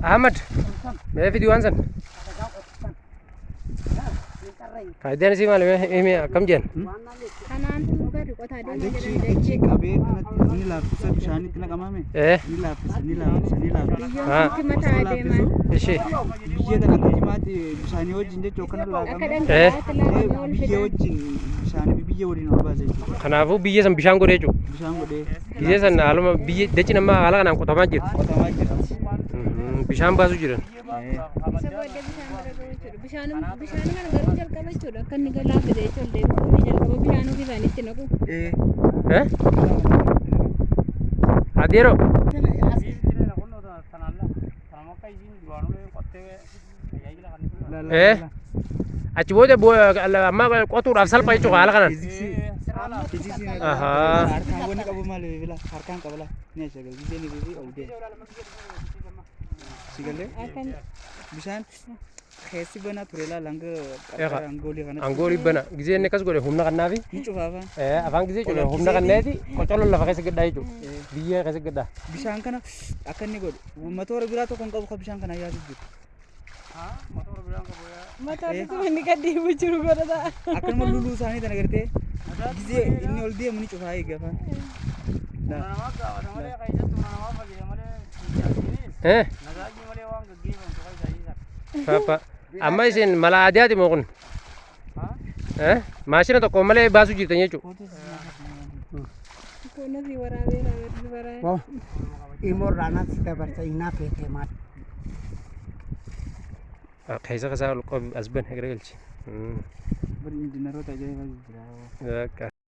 أحمد ما فيديو أنزل فايدين سي مال إيه كم جن أنا أنتم قاري قطع دم Kecil kabeh ini lapis shani tina kamame. إيه Ini lapis, ini lapis, ini lapis. ها كم تعدي ما إيش Biyya tan akkati mati shani wajjin jechuun kana laaqame. أكدم إيه كلات لا نقول Biyya فدان wajjin shani biyya waliin ol baasa jechuudha. kanaafuu biyya san bishaan godhee jiru Bishaan godhee biyya san haaluma biyya dachi nama haala kanaan qotamaa jiru qotamaa jira. bishaan baasuu jiran سبودة بشان كان قالوا جل كم يشودا كان نقول لا كده يشول ده بسوي جل كم بشانو في ثاني تناقو Eh. ها أديرو إيه achi booda amma qotuudhaaf salphaa jechuudha haala kanaan. Ahaa. Harkaan wanni qabu maali bila harkaan qabala ni ashagal bishaan ni bifi ol deema. Sigalee أكن bishaan keessi bana turela langa Eeqa. angoolii kana. Angoolii bana gisee inni akkas godhe humna kannaafi Ni cufaafaan. afaan gisee jechuudha humna kanneeti qocolloon lafa keessa gadhaa jechuudha biyya keessa gadhaa. Bishaan kana akka inni godhu matoora biraa tokko hin qabu kan bishaan kana yaadu jiru. ما تعرف مني كدي بيجرو كذا Akkanuma luluu isaanii tana gartee gisee inni ol deemu ni cufaa eegafaan. Papa amma isin mala aadaati moo kun maashina tokko malee baasuu jirtan jechuudha. كنا في ورا بينا في ورا Imor rana sita barsa ina fete mat. Keessa kasaa as ban eegale galchi. Bari dinaroo ta'ee jira.